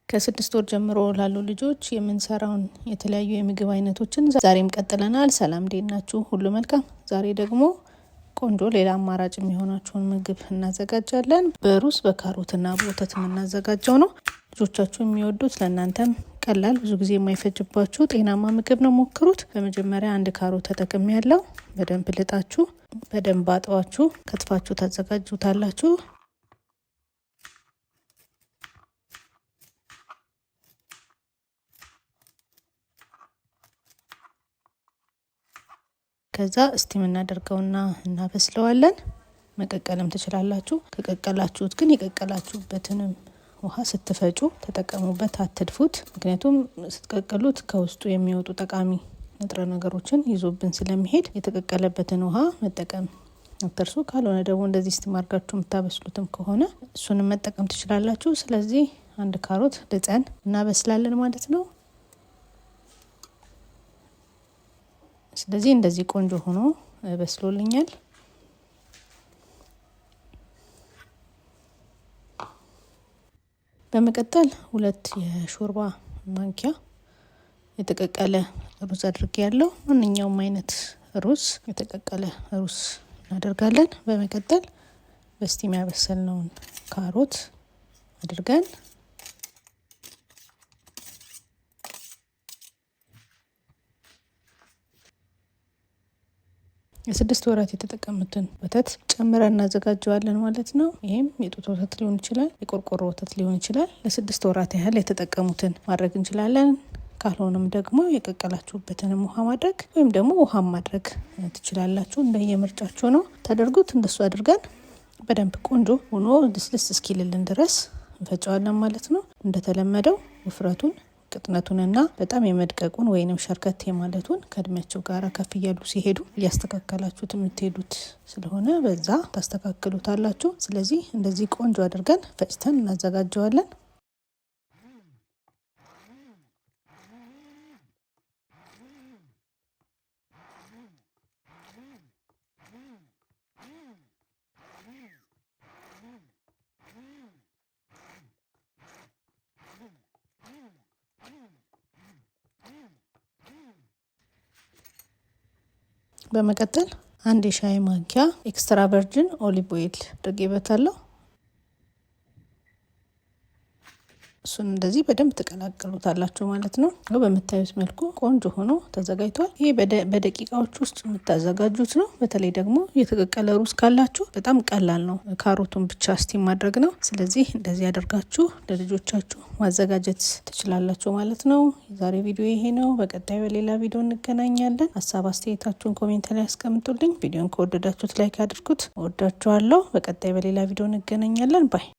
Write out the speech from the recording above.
ከ6 ወር ጀምሮ ላሉ ልጆች የምንሰራውን የተለያዩ የምግብ አይነቶችን ዛሬም ቀጥለናል። ሰላም እንዴት ናችሁ? ሁሉ መልካም። ዛሬ ደግሞ ቆንጆ ሌላ አማራጭ የሚሆናችሁን ምግብ እናዘጋጃለን። በሩዝ በካሮትና በወተት የምናዘጋጀው ነው። ልጆቻችሁ የሚወዱት ለእናንተም ቀላል ብዙ ጊዜ የማይፈጅባችሁ ጤናማ ምግብ ነው። ሞክሩት። በመጀመሪያ 1 ካሮት ተጠቅሜያለሁ። በደንብ ልጣችሁ በደንብ አጥባችሁ ከትፋችሁ ታዘጋጁታላችሁ። ከዛ እስቲም እናደርገውና እናበስለዋለን። መቀቀልም ትችላላችሁ። ከቀቀላችሁት ግን የቀቀላችሁበትንም ውሃ ስትፈጩ ተጠቀሙበት፣ አትድፉት። ምክንያቱም ስትቀቀሉት ከውስጡ የሚወጡ ጠቃሚ ንጥረ ነገሮችን ይዞብን ስለሚሄድ የተቀቀለበትን ውሃ መጠቀም አትርሱ። ካልሆነ ደግሞ እንደዚህ እስቲም አድርጋችሁ የምታበስሉትም ከሆነ እሱንም መጠቀም ትችላላችሁ። ስለዚህ 1 ካሮት ልጠን እናበስላለን ማለት ነው። ስለዚህ እንደዚህ ቆንጆ ሆኖ በስሎልኛል። በመቀጠል 2 የሾርባ ማንኪያ የተቀቀለ ሩዝ አድርጌያለሁ። ማንኛውም አይነት ሩዝ፣ የተቀቀለ ሩዝ እናደርጋለን። በመቀጠል በስቲም ያበሰልነውን ካሮት አድርገን የ6 ወራት የተጠቀሙትን ወተት ጨምረን እናዘጋጀዋለን ማለት ነው። ይሄም የጡት ወተት ሊሆን ይችላል፣ የቆርቆሮ ወተት ሊሆን ይችላል። ለ6 ወራት ያህል የተጠቀሙትን ማድረግ እንችላለን። ካልሆነም ደግሞ የቀቀላችሁበትንም ውሃ ማድረግ ወይም ደግሞ ውሃ ማድረግ ትችላላችሁ። እንደየምርጫችሁ ነው። ታደርጉት። እንደሱ አድርገን በደንብ ቆንጆ ሆኖ ልስልስ እስኪልልን ድረስ እንፈጨዋለን ማለት ነው። እንደተለመደው ውፍረቱን ቅጥነቱንና በጣም የመድቀቁን ወይንም ሸርከት የማለቱን ከእድሜያቸው ጋር ከፍ እያሉ ሲሄዱ እያስተካከላችሁት የምትሄዱት ስለሆነ በዛ ታስተካክሉታላችሁ። ስለዚህ እንደዚህ ቆንጆ አድርገን ፈጭተን እናዘጋጀዋለን። በመቀጠል 1 የሻይ ማንኪያ ኤክስትራ ቨርጂን ኦሊቭ ኦይል አድርጌበታለሁ። እሱን እንደዚህ በደንብ ተቀላቅሉታላችሁ ማለት ነው። በምታዩት መልኩ ቆንጆ ሆኖ ተዘጋጅቷል። ይሄ በደቂቃዎች ውስጥ የምታዘጋጁት ነው። በተለይ ደግሞ የተቀቀለ ሩዝ ካላችሁ በጣም ቀላል ነው። ካሮቱን ብቻ እስቲም ማድረግ ነው። ስለዚህ እንደዚህ አድርጋችሁ ለልጆቻችሁ ማዘጋጀት ትችላላችሁ ማለት ነው። የዛሬ ቪዲዮ ይሄ ነው። በቀጣይ በሌላ ቪዲዮ እንገናኛለን። ሀሳብ አስተያየታችሁን ኮሜንት ላይ ያስቀምጡልኝ። ቪዲዮን ከወደዳችሁት ላይክ አድርጉት። እወዳችኋለሁ። በቀጣይ በሌላ ቪዲዮ እንገናኛለን። ባይ